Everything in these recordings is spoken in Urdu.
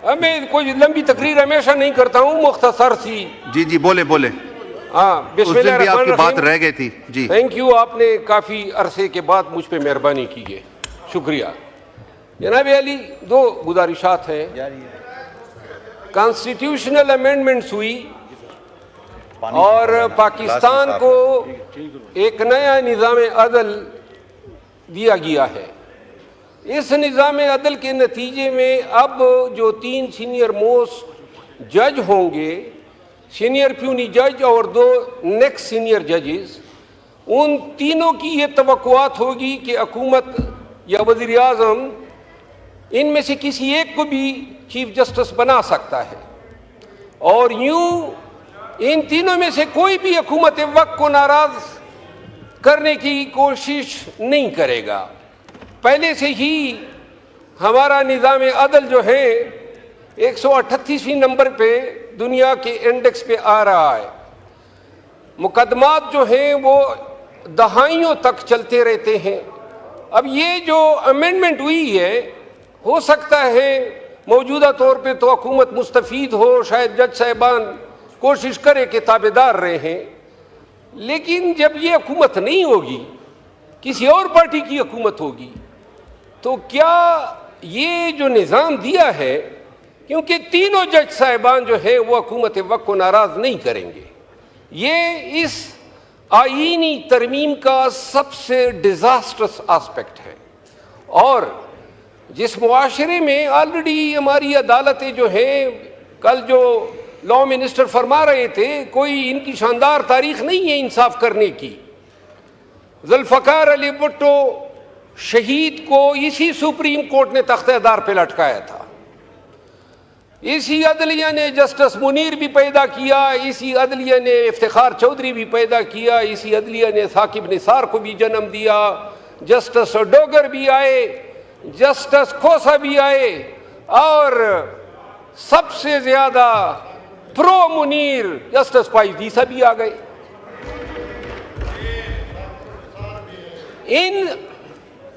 میں کوئی لمبی تقریر ہمیشہ نہیں کرتا ہوں، مختصر سی. جی بولے بولے. ہاں، بسم اللہ بھی آپ الرحمن کی بات الرحیم. رہ گئی تھی. جی تھینک یو، آپ نے کافی عرصے کے بعد مجھ پہ مہربانی کی ہے، شکریہ. جناب علی، دو گزارشات ہیں. کانسٹیٹیوشنل امینڈمنٹس ہوئی اور پاکستان کو ایک نیا نظام عدل دیا گیا ہے. اس نظام عدل کے نتیجے میں اب جو 3 سینئر موسٹ جج ہوں گے، سینئر پیونی جج اور 2 نیکسٹ سینئر ججز، ان تینوں کی یہ توقعات ہوگی کہ حکومت یا وزیر اعظم ان میں سے کسی ایک کو بھی چیف جسٹس بنا سکتا ہے، اور یوں ان تینوں میں سے کوئی بھی حکومت وقت کو ناراض کرنے کی کوشش نہیں کرے گا. پہلے سے ہی ہمارا نظام عدل جو ہے 138ویں نمبر پہ دنیا کے انڈیکس پہ آ رہا ہے. مقدمات جو ہیں وہ دہائیوں تک چلتے رہتے ہیں. اب یہ جو امینڈمنٹ ہوئی ہے، ہو سکتا ہے موجودہ طور پہ تو حکومت مستفید ہو، شاید جج صاحبان کوشش کرے کہ تابع دار رہیں، لیکن جب یہ حکومت نہیں ہوگی، کسی اور پارٹی کی حکومت ہوگی، تو کیا یہ جو نظام دیا ہے، کیونکہ تینوں جج صاحبان جو ہیں وہ حکومت وقت کو ناراض نہیں کریں گے. یہ اس آئینی ترمیم کا سب سے ڈیزاسٹرس آسپیکٹ ہے، اور جس معاشرے میں آلریڈی ہماری عدالتیں جو ہیں، کل جو لا منسٹر فرما رہے تھے، کوئی ان کی شاندار تاریخ نہیں ہے انصاف کرنے کی. ذوالفقار علی بھٹو شہید کو اسی سپریم کورٹ نے تختہ دار پہ لٹکایا تھا. اسی عدلیہ نے جسٹس منیر بھی پیدا کیا، اسی عدلیہ نے افتخار چودھری بھی پیدا کیا، اسی عدلیہ نے ثاقب نثار کو بھی جنم دیا، جسٹس ڈوگر بھی آئے، جسٹس کھوسا بھی آئے، اور سب سے زیادہ پرو منیر جسٹس پائیزیسا بھی آ گئے.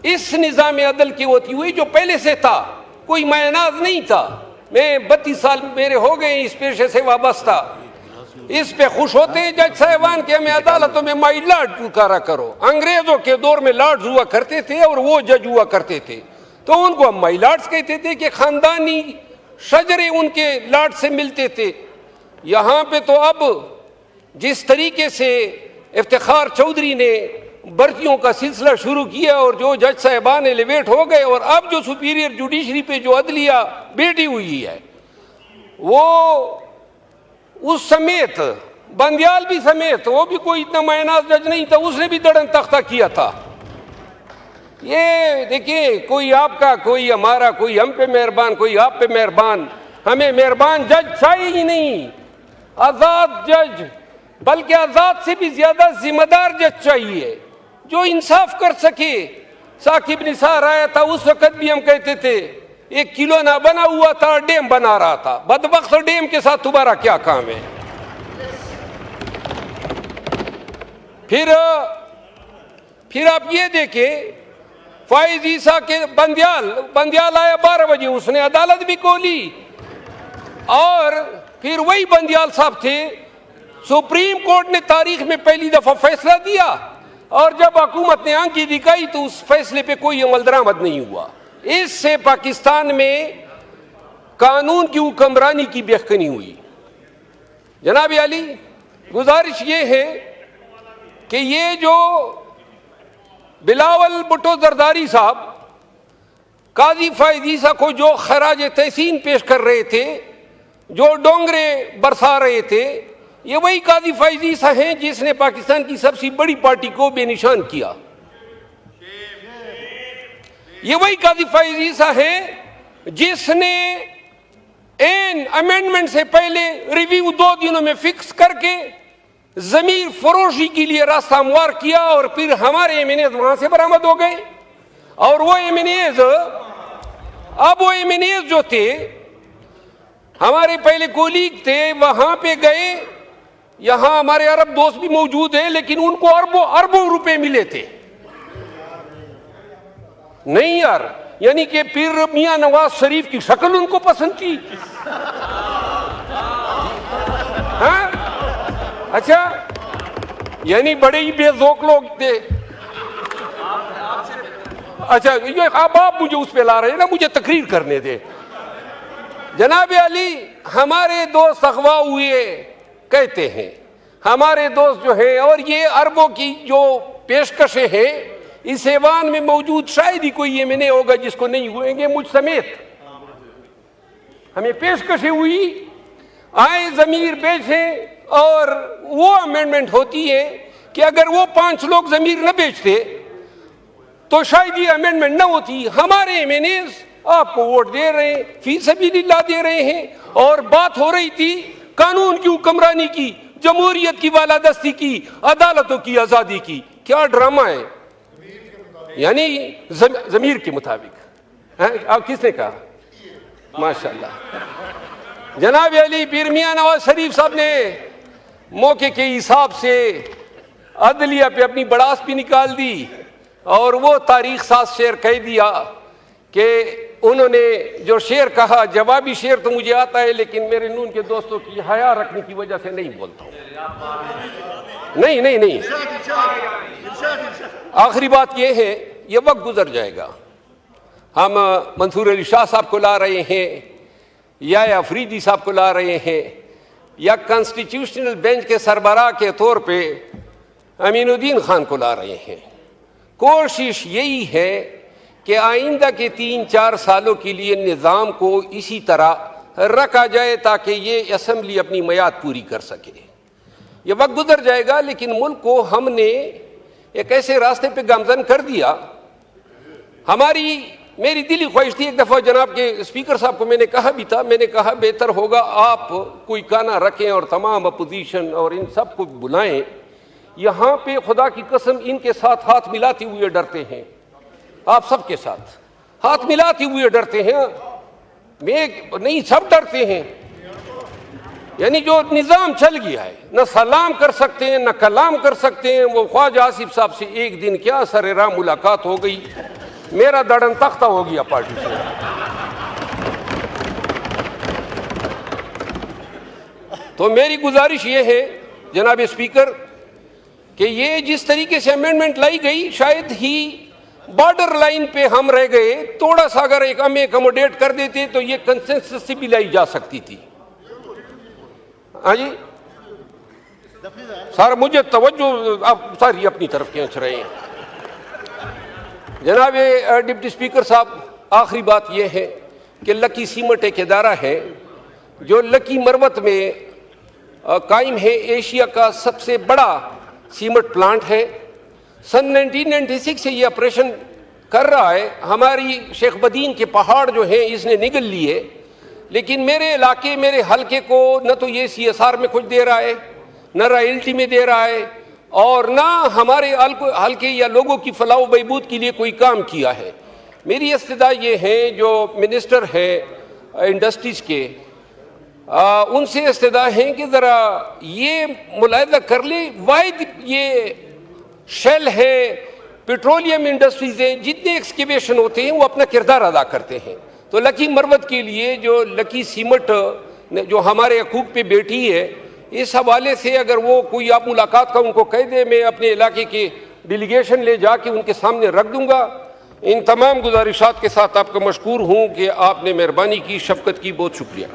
اس نظام عدل کی ہوتی ہوئی جو پہلے سے تھا، کوئی معناز نہیں تھا. میں 32 سال میرے ہو گئے اس پیشے سے وابستہ. اس پہ خوش ہوتے ہیں جج صاحبان کہ ہمیں عدالتوں میں مائی لارڈ پکارا کرو. انگریزوں کے دور میں لارڈز ہوا کرتے تھے اور وہ جج ہوا کرتے تھے، تو ان کو ہم مائی لارڈز کہتے تھے کہ خاندانی شجرے ان کے لارڈ سے ملتے تھے. یہاں پہ تو اب جس طریقے سے افتخار چودھری نے بھرتیوں کا سلسلہ شروع کیا اور جو جج صاحبان ایلیویٹ ہو گئے، اور اب جو سپیریئر جوڈیشری پہ جو عدلیہ بیٹھی ہوئی ہے، وہ اس سمیت بندیال بھی سمیت، وہ بھی کوئی اتنا معناز جج نہیں تھا، اس نے بھی دڑن تختہ کیا تھا. یہ دیکھیں، کوئی آپ کا، کوئی ہمارا، کوئی ہم پہ مہربان، کوئی آپ پہ مہربان. ہمیں مہربان جج چاہیے ہی نہیں، آزاد جج، بلکہ آزاد سے بھی زیادہ ذمہ دار جج چاہیے جو انصاف کر سکے. ثاقب نثار آیا تھا، اس وقت بھی ہم کہتے تھے 1 کلو نہ بنا ہوا تھا، ڈیم بنا رہا تھا. بدبخت ڈیم کے ساتھ تمہارا کیا کام ہے؟ پھر آپ یہ دیکھیں، فائز عیسیٰ کے بندیال آیا 12 بجے، اس نے عدالت بھی کھولی، اور پھر وہی بندیال صاحب تھے. سپریم کورٹ نے تاریخ میں پہلی دفعہ فیصلہ دیا، اور جب حکومت نے آنکھی دکھائی تو اس فیصلے پہ کوئی عمل درآمد نہیں ہوا. اس سے پاکستان میں قانون کی حکمرانی کی بےخنی ہوئی. جناب علی، گزارش یہ ہے کہ یہ جو بلاول بھٹو زرداری صاحب قاضی فائز عیسیٰ کو جو خراج تحسین پیش کر رہے تھے، جو ڈونگرے برسا رہے تھے، یہ وہی قاضی فائز عیسیٰ ہیں جس نے پاکستان کی سب سے بڑی پارٹی کو بے نشان کیا. یہ وہی قاضی فائز عیسیٰ ہیں جس نے این امینڈمنٹ سے پہلے ریویو 2 دنوں میں فکس کر کے ضمیر فروشی کے لیے راستہ ہموار کیا، اور پھر ہمارے ایم این ایز وہاں سے برآمد ہو گئے. اور وہ ایم این ایز، اب وہ ایم این ایز جو تھے، ہمارے پہلے کولیگ تھے، وہاں پہ گئے. یہاں ہمارے عرب دوست بھی موجود ہیں، لیکن ان کو اربوں روپے ملے تھے. نہیں یار، یعنی کہ پیر میاں نواز شریف کی شکل ان کو پسند تھی؟ ہاں اچھا، یعنی بڑے ہی بے ذوق لوگ تھے. اچھا یہ آپ مجھے اس پہ لا رہے ہیں نا، مجھے تقریر کرنے دے. جناب علی، ہمارے دوست اغوا ہوئے کہتے ہیں، ہمارے دوست جو ہیں، اور یہ عربوں کی جو پیشکشیں ہیں اس ایوان میں موجود شاید ہی کوئی یہ نہیں ہوگا جس کو نہیں ہوئیں گے، مجھ سمیت. ہمیں پیشکشیں ہوئی، آئے ضمیر بیچیں، اور وہ امینڈمنٹ ہوتی ہے کہ اگر وہ 5 لوگ ضمیر نہ بیچتے تو شاید یہ امینڈمنٹ نہ ہوتی. ہمارے ایم این ایز آپ کو ووٹ دے رہے ہیں، فی سبیل اللہ دے رہے ہیں، اور بات ہو رہی تھی قانون کی حکمرانی کی، جمہوریت کی بالادستی کی، عدالتوں کی آزادی کی. کیا ڈرامہ ہے، یعنی ضمیر کے مطابق. آپ کس نے کہا؟ ماشاءاللہ. جناب علی، پیر میاں نواز شریف صاحب نے موقع کے حساب سے عدلیہ پہ اپنی بڑاس بھی نکال دی، اور وہ تاریخ ساز شعر کہہ دیا کہ انہوں نے جو شعر کہا، جوابی شعر تو مجھے آتا ہے لیکن میرے نون کے دوستوں کی حیا رکھنے کی وجہ سے نہیں بولتا ہوں. نہیں آخری بات یہ ہے، یہ وقت گزر جائے گا. ہم منصور علی شاہ صاحب کو لا رہے ہیں، یا افریدی صاحب کو لا رہے ہیں، یا کانسٹیٹیوشنل بینچ کے سربراہ کے طور پہ امین الدین خان کو لا رہے ہیں. کوشش یہی ہے کہ آئندہ کے 3-4 سالوں کے لیے نظام کو اسی طرح رکھا جائے تاکہ یہ اسمبلی اپنی میعاد پوری کر سکے. یہ وقت گزر جائے گا، لیکن ملک کو ہم نے ایک ایسے راستے پہ گامزن کر دیا. میری دلی خواہش تھی، ایک دفعہ جناب کے اسپیکر صاحب کو میں نے کہا بھی تھا، میں نے کہا بہتر ہوگا آپ کوئی کانا رکھیں اور تمام اپوزیشن اور ان سب کو بلائیں. یہاں پہ خدا کی قسم ان کے ساتھ ہاتھ ملاتے ہوئے ڈرتے ہیں، آپ سب کے ساتھ ہاتھ ملاتے ہوئے ڈرتے ہیں. میں نہیں، سب ڈرتے ہیں. یعنی جو نظام چل گیا ہے، نہ سلام کر سکتے ہیں نہ کلام کر سکتے ہیں. وہ خواجہ آصف صاحب سے ایک دن کیا سر راہ ملاقات ہو گئی، میرا دڑن تختہ ہو گیا پارٹی سے. تو میری گزارش یہ ہے جناب اسپیکر کہ یہ جس طریقے سے امینڈمنٹ لائی گئی، شاید ہی بارڈر لائن پہ ہم رہ گئے. تھوڑا سا اگر ایک ہمیں اکوموڈیٹ کر دیتے تو یہ کنسنسس سے بھی لائی جا سکتی تھی. ہاں جی سر، مجھے توجہ آپ ساری اپنی طرف کھینچ رہے ہیں. جناب ڈپٹی اسپیکر صاحب، آخری بات یہ ہے کہ لکی سیمنٹ ایک ادارہ ہے جو لکی مروت میں قائم ہے. ایشیا کا سب سے بڑا سیمنٹ پلانٹ ہے. سن 1996 سے یہ آپریشن کر رہا ہے. ہماری شیخ بدین کے پہاڑ جو ہیں اس نے نگل لیے، لیکن میرے علاقے، میرے حلقے کو نہ تو یہ CSR میں کچھ دے رہا ہے، نہ رائلٹی میں دے رہا ہے، اور نہ ہمارے حلقے یا لوگوں کی فلاح و بہبود کے لیے کوئی کام کیا ہے. میری استدعا یہ ہے، جو منسٹر ہے انڈسٹریز کے، ان سے استدعا ہے کہ ذرا یہ ملاحظہ کر لیں. واحد یہ شیل ہے، پیٹرولیم انڈسٹریز ہیں، جتنے ایکسکیویشن ہوتے ہیں وہ اپنا کردار ادا کرتے ہیں. تو لکی مروت کے لیے جو لکی سیمنٹ جو ہمارے حقوق پہ بیٹھی ہے، اس حوالے سے اگر وہ کوئی آپ ملاقات کا ان کو کہہ دے، میں اپنے علاقے کے ڈیلیگیشن لے جا کے ان کے سامنے رکھ دوں گا. ان تمام گزارشات کے ساتھ آپ کا مشکور ہوں کہ آپ نے مہربانی کی، شفقت کی. بہت شکریہ.